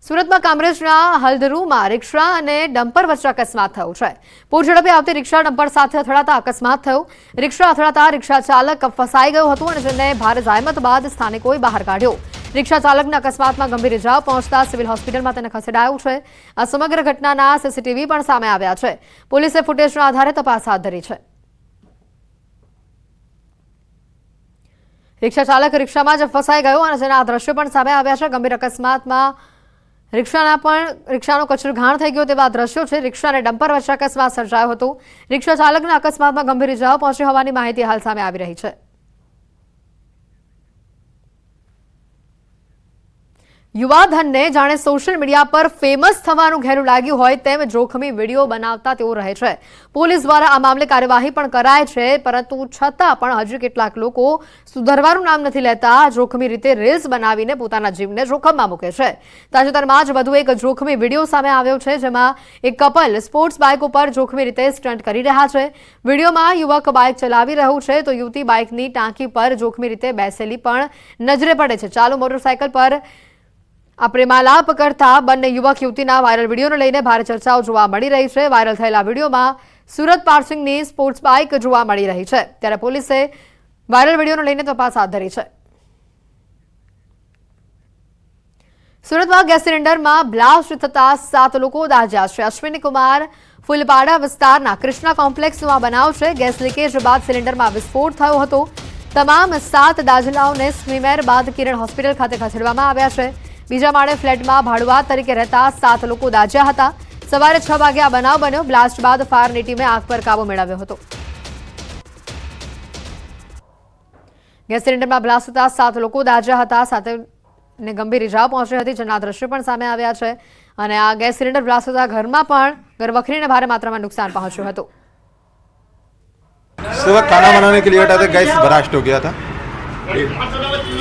સુરતમાં કામરેજના હલ્દરુમાં રિક્ષા અને ડમ્પર વચ્ચે અકસ્માત થયો છે. પૂર ઝડપે આવતી રિક્ષા ડમ્પર સાથે અથડાતા અકસ્માત થયો. રિક્ષા અથડાતા રિક્ષા ચાલક ફસાઈ ગયો હતો અને જેને ભારે જહેમત બાદ સ્થાનિકોએ બહાર કાઢ્યો. રિક્ષા ચાલકને અકસ્માતમાં ગંભીર ઇજાઓ પહોંચતા સિવિલ હોસ્પિટલમાં તેને ખસેડાયો છે. આ સમગ્ર ઘટનાના સીસીટીવી પણ સામે આવ્યા છે. પોલીસે ફૂટેજના આધારે તપાસ હાથ ધરી છે. રિક્ષા ચાલક રિક્ષામાં જ ફસાઈ ગયો અને જેના દ્રશ્યો પણ સામે આવ્યા છે. ગંભીર અકસ્માતમાં રિક્ષાનો કચરઘાણ થઈ ગયો તેવા દ્રશ્યો છે. રિક્ષા અને ડમ્પર વચ્ચે અકસ્માત સર્જાયો હતો. રિક્ષા ચાલકના અકસ્માતમાં ગંભીર ઇજાઓ પહોંચી હોવાની માહિતી હાલ સામે આવી રહી છે. યુવાધનને જાણે સોશિયલ મીડિયા પર ફેમસ થવાનું ઘેરું લાગ્યું હોય તેમ જોખમી વિડીયો બનાવતા તેઓ રહે છે. પોલીસ દ્વારા આ મામલે કાર્યવાહી પણ કરાય છે, પરંતુ છતાં પણ હજુ કેટલાક લોકો સુધરવાનું નામ નથી લેતા. જોખમી રીતે રીલ્સ બનાવીને પોતાના જીવને જોખમમાં મૂકે છે. તાજેતરમાં જ વધુ એક જોખમી વિડીયો સામે આવ્યો છે, જેમાં એક કપલ સ્પોર્ટ્સ બાઇક ઉપર જોખમી રીતે સ્ટન્ટ કરી રહ્યા છે. વિડીયોમાં યુવક બાઇક ચલાવી રહ્યું છે તો યુવતી બાઇકની ટાંકી પર જોખમી રીતે બેસેલી પણ નજરે પડે છે. ચાલુ મોટરસાયકલ પર આ પ્રેમાલાપ કરતા બંને યુવક યુવતીના વાયરલ વિડીયોને લઈને ભારે ચર્ચાઓ જોવા મળી રહી છે. વાયરલ થયેલા વિડીયોમાં સુરત પાર્સિંગની સ્પોર્ટ્સ બાઇક જોવા મળી રહી છે. ત્યારે પોલીસે વાયરલ વિડીયોને લઈને તપાસ હાથ ધરી છે. સુરતમાં ગેસ સિલિન્ડરમાં બ્લાસ્ટ થતા 7 લોકો દાઝ્યા છે. અશ્વિની કુમાર ફૂલપાડા વિસ્તારના કૃષ્ણા કોમ્પ્લેક્સનો આ બનાવ છે. ગેસ લીકેજ બાદ સિલિન્ડરમાં વિસ્ફોટ થયો હતો. તમામ 7 દાઝેલાઓને સ્વીમેર બાદ કિરણ હોસ્પિટલ ખાતે ખસેડવામાં આવ્યા છે. બીજા માળે ફ્લેટમાં ભાડુઆત તરીકે રહેતા 7 લોકો દાઝ્યા હતા. સવારે 6 વાગે આ બનાવ બન્યો. બ્લાસ્ટ બાદ ફાયરની ટીમે આગ પર કાબુ મેળવ્યો હતો. ગેસ સિલિન્ડરમાં બ્લાસ્ટ થતા 7 લોકો દાઝ્યા હતા. સાથેને ગંભીર ઇજાઓ પહોંચી હતી, જેના દ્રશ્યો પણ સામે આવ્યા છે. અને આ ગેસ સિલિન્ડર બ્લાસ્ટ થતા ઘરમાં પણ ઘરવખરીને ભારે માત્રામાં નુકસાન પહોંચ્યું હતું. सुबह खाना बनाने के लिए बैठा था, गैस बरास्ट हो गया था.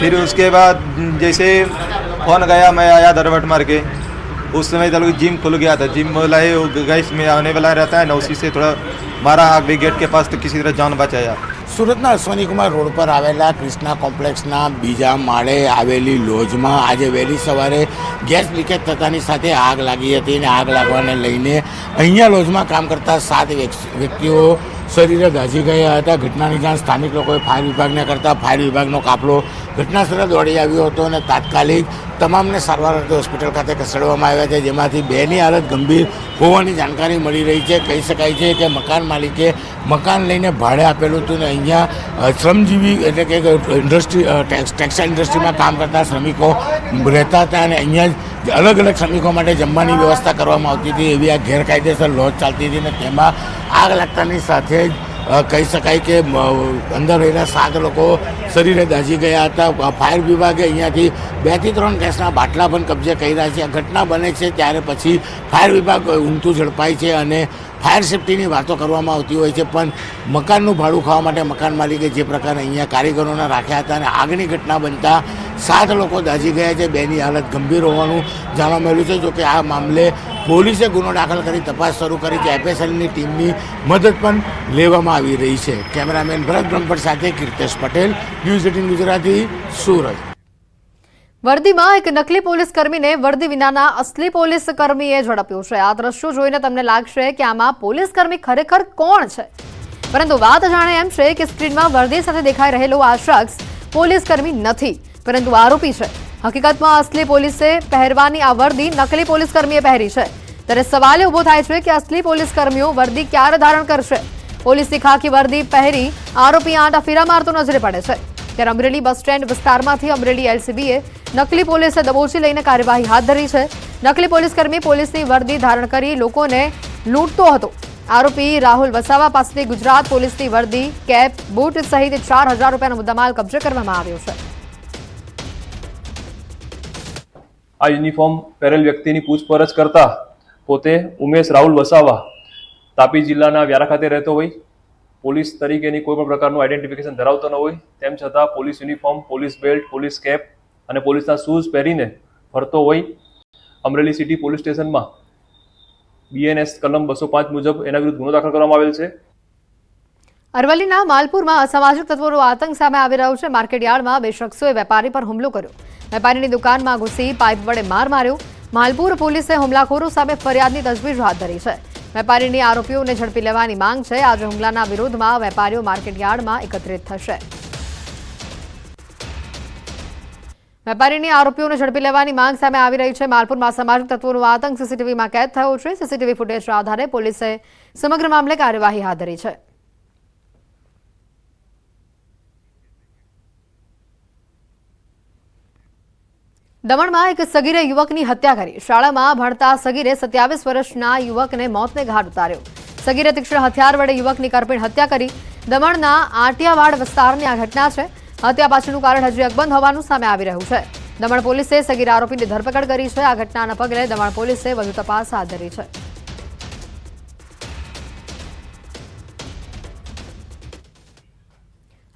फिर उसके बाद जैसे फोन गया, मैं आया दरवट मार के. उस समय तक जिम खुल गया था. जिम बोला है वो गैस में आने वाला रहता है ना, उसी से थोड़ा मारा आग भी गेट के पास, तो किसी तरह जान बचाया. સુરતના અશ્વિની કુમાર રોડ પર આવેલા કૃષ્ણા કોમ્પ્લેક્સના બીજા માળે આવેલી લોજમાં આજે વહેલી સવારે ગેસ લીકેજ થતાની સાથે આગ લાગી હતી અને આગ લાગવાને લઈને અહીંયા લોજમાં કામ કરતા 7 વ્યક્તિઓ શરીરે દાઝી ગયા હતા. ઘટનાની જાણ સ્થાનિક લોકોએ ફાયર વિભાગને કરતા ફાયર વિભાગનો કાફલો ઘટનાસ્થળે દોડી આવ્યો હતો અને તાત્કાલિક તમામને સારવાર અર્થે હોસ્પિટલ ખાતે ખસેડવામાં આવ્યા છે, જેમાંથી 2ની હાલત ગંભીર હોવાની જાણકારી મળી રહી છે. કહી શકાય છે કે મકાન માલિકે મકાન લઈને ભાડે આપેલું હતું ને અહીંયા શ્રમજીવી એટલે કે ઇન્ડસ્ટ્રી ટેક્સટાઇલ ઇન્ડસ્ટ્રીમાં કામ કરતા શ્રમિકો રહેતા હતા અને અહીંયા જ અલગ અલગ શ્રમિકો માટે જમવાની વ્યવસ્થા કરવામાં આવતી હતી. એવી આ ગેરકાયદેસર લોજ ચાલતી હતી અને તેમાં આગ લાગતાની સાથે જ કહી શકાય કે અંદર રહેલા 7 લોકો શરીરે દાઝી ગયા હતા. ફાયર વિભાગે અહીંયાથી 2 થી 3 ગેસના બાટલા પણ કબજે કર્યા છે. આ ઘટના બને છે ત્યારે પછી ફાયર વિભાગ ઊંઘતું ઝડપાય છે અને ફાયર સેફ્ટીની વાતો કરવામાં આવતી હોય છે, પણ મકાનનું ભાડું ખાવા માટે મકાન માલિકે જે પ્રકારે અહીંયા કારીગરોને રાખ્યા હતા અને આગની ઘટના બનતા 7 લોકો દાઝી ગયા છે. 2ની હાલત ગંભીર હોવાનું જાણવા મળ્યું છે. જોકે આ મામલે પોલીસે ગુનો દાખલ કરી તપાસ શરૂ કરી છે. એફએસએલની ટીમની મદદ પણ લેવામાં આવી રહી છે. કેમેરામેન ભરત બ્રહ્મભટ્ટ સાથે કીર્તેશ પટેલ, ન્યૂઝ 18 ગુજરાતી, સુરત. વર્દીમાં એક નકલી પોલીસ કર્મીને વર્દી વિનાના અસલી પોલીસ કર્મીએ ઝડપ્યો છે. આ દ્રશ્યો જોઈને તમને લાગશે કે આમાં પોલીસ કર્મી ખરેખર કોણ છે, પરંતુ વાત જાણે એમ છે કે સ્ક્રીનમાં વર્દી સાથે દેખાઈ રહેલો આ શખ્સ પોલીસ કર્મી નથી, પરંતુ આરોપી છે. હકીકતમાં અસલી પોલીસે પહેરવાની આ વર્દી નકલી પોલીસ કર્મીએ પહેરી છે. ત્યારે સવાલ ઉભો થાય છે કે અસલી પોલીસ કર્મીઓ વર્દી ક્યારે ધારણ કરશે? પોલીસની ખાકી વર્દી પહેરી આરોપી આંટા ફેરા મારતો નજરે પડે છે. ત્યારે અમરેલી બસ સ્ટેન્ડ વિસ્તારમાંથી અમરેલી એલસીબીએ નકલી પોલીસે દબોચી લઈને કાર્યવાહી હાથ ધરી છે. નકલી પોલીસકર્મી પોલીસની વર્દી ધારણ કરી લોકોને લૂંટતો હતો. આરોપી રાહુલ વસાવા પાસેથી ગુજરાત પોલીસની વર્દી, કેપ, બૂટ સહિત 4,000 રૂપિયાનો મુદ્દામાલ કબજે કરવામાં આવ્યો છે. આ યુનિફોર્મ પહેરેલ વ્યક્તિની પૂછપરછ કરતા પોતે ઉમેશ રાહુલ વસાવા તાપી જિલ્લાના વ્યારા ખાતે રહેતો હોય, પોલીસ તરીકેની કોઈ પણ પ્રકારનું આઈડેન્ટિફિકેશન ધરાવતો ન હોય, તેમ છતાં police uniform, police belt, police cap અને પોલીસના શૂઝ પહેરીને ફરતો હોય અમરેલી સિટી પોલીસ સ્ટેશનમાં બીએનએસ કલમ 205 મુજબ એના વિરુદ્ધ ગુનો દાખલ કરવામાં આવેલ છે. અરવલ્લીના માલપુરમાં અસામાજિક તત્વોનો આતંક સામે આવી રહ્યો છે. માર્કેટ યાર્ડમાં 2 શખ્સોએ વેપારી પર હુમલો કર્યો. વેપારીની દુકાનમાં ઘૂસી પાઇપ વડે માર માર્યો. માલપુર પોલીસે હુમલાખોરો સામે ફરિયાદની તજવીજ હાથ ધરી છે. વેપારીની આરોપીઓને ઝડપી લેવાની માંગ છે. આજે હુમલાના વિરોધમાં વેપારીઓ માર્કેટયાર્ડમાં એકત્રિત થશે. વેપારીની આરોપીઓને ઝડપી લેવાની માંગ સામે આવી રહી છે. માલપુરમાં સામાજિક તત્વોનો આતંક સીસીટીવીમાં કેદ થયો છે. સીસીટીવી ફૂટેજના આધારે પોલીસે સમગ્ર મામલે કાર્યવાહી હાથ ધરી છે. દમણમાં એક સગીરે યુવકની હત્યા કરી. શાળામાં ભણતા સગીરે 27 વર્ષના યુવકને મોતને ઘાટ ઉતાર્યો. સગીરે તીક્ષ્ણ હથિયાર વડે યુવકની કરપીણ હત્યા કરી. દમણના આટિયાવાડ વિસ્તારની આ ઘટના છે. હત્યા પાછળનું કારણ હજી અકબંધ હોવાનું સામે આવી રહ્યું છે. દમણ પોલીસે સગીર આરોપીની ધરપકડ કરી છે. આ ઘટનાના પગલે દમણ પોલીસે વધુ તપાસ હાથ ધરી છે.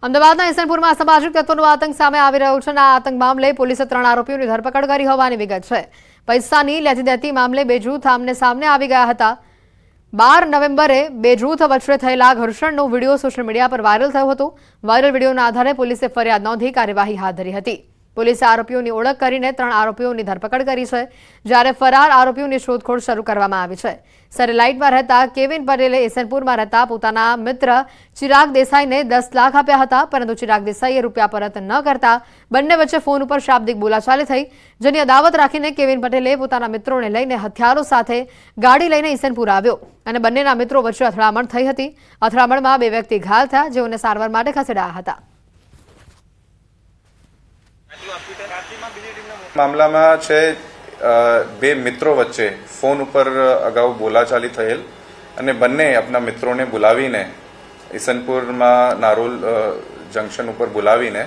અમદાવાદના ઇસનપુરમાં સામાજિક તત્વોનો આતંક સામે આવી રહ્યો છે. આ આતંક મામલે પોલીસે 3 આરોપીઓની ધરપકડ કરી હોવાની વિગત છે. પૈસાની લેતી દેતી મામલે બે જૂથ આમને સામને આવી ગયા હતા. 12 નવેમ્બરે બે જૂથ વચ્ચે થયેલા ઘર્ષણનો વિડીયો સોશિયલ મીડિયા પર વાયરલ થયો હતો. વાયરલ વિડીયોના આધારે પોલીસે ફરિયાદ નોંધી કાર્યવાહી હાથ ધરી હતી. પોલીસે આરોપીઓની ઓળખ કરીને 3 આરોપીઓની ધરપકડ કરી છે, જ્યારે ફરાર આરોપીઓની શોધખોળ શરૂ કરવામાં આવી છે. સેટેલાઇટમાં રહેતા કેવિન પટેલે ઇસનપુરમાં રહેતા પોતાના મિત્ર ચિરાગ દેસાઈને 10 લાખ આપ્યા હતા, પરંતુ ચિરાગ દેસાઈએ રૂપિયા પરત ન કરતા બંને વચ્ચે ફોન ઉપર શાબ્દિક બોલાચાલી થઈ, જેની અદાવત રાખીને કેવિન પટેલે પોતાના મિત્રોને લઈને હથિયારો સાથે ગાડી લઈને ઇસનપુર આવ્યો અને બંનેના મિત્રો વચ્ચે અથડામણ થઈ હતી. અથડામણમાં 2 વ્યક્તિ ઘાયલ થયા, જેઓને સારવાર માટે ખસેડાયા હતા. મામલામાં છે બે મિત્રો વચ્ચે ફોન ઉપર અગાઉ બોલાચાલી થયેલ અને બંને આપણા મિત્રોને બોલાવીને ઇસનપુરમાં નારોલ જંકશન ઉપર બોલાવીને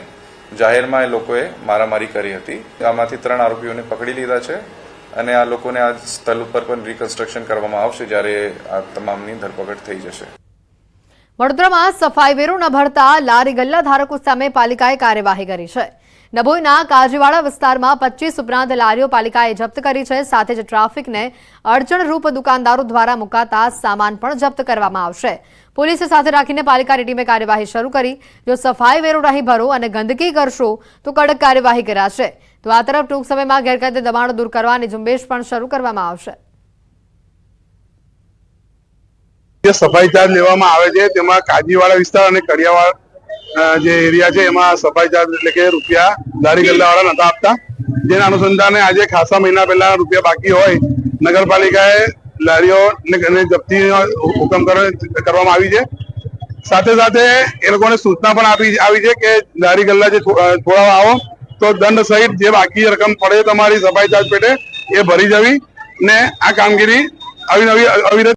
જાહેરમાં એ લોકોએ મારામારી કરી હતી. આમાંથી 3 આરોપીઓને પકડી લીધા છે અને આ લોકોને આ સ્થળ ઉપર પણ રિકન્સ્ટ્રક્શન કરવામાં આવશે જ્યારે આ તમામની ધરપકડ થઈ જશે. વડોદરામાં સફાઈ વેરો ન ભરતા લારી ગલ્લા ધારકો સામે પાલિકાએ કાર્યવાહી કરી છે. ડભોઈના કાજીવાડા વિસ્તારમાં 25 ઉપરાંત લારીઓ પાલિકાએ જપ્ત કરી છે. સાથે જ ટ્રાફિકને અડચણરૂપ દુકાનદારો દ્વારા મુકાતા સામાન પણ જપ્ત કરવામાં આવશે. પોલીસે સાથે રાખીને પાલિકાની ટીમે કાર્યવાહી શરૂ કરી. જો સફાઈ વેરો નહીં ભરો અને ગંદકી કરશો તો કડક કાર્યવાહી કરાશે. તો આ તરફ ટૂંક સમયમાં ગેરકાયદે દબાણો દૂર કરવાની ઝુંબેશ પણ શરૂ કરવામાં આવશે. જે સફાઈ ચાર્જ લેવામાં આવે છે તેમાં કાજીવાડા વિસ્તાર અને કડિયાવાડ જે એરિયા છે એમાં સફાઈ ચાર્જ એટલે કે રૂપિયા લારી ગલ્લાવાળા નતા આપતા. જેના અનુસંધાને આજે ખાસા મહિના પહેલા રૂપિયા બાકી હોય નગરપાલિકાએ લારીઓને જપ્તીનો હુકમ કરવામાં આવી છે. સાથે સાથે એ લોકોને સૂચના પણ આવી છે કે લારી ગલ્લા જે છોડાવવા આવો તો દંડ સહિત જે બાકી રકમ પડે તમારી સફાઈ ચાર્જ પેટે એ ભરી જવી ને આ કામગીરી અવિરત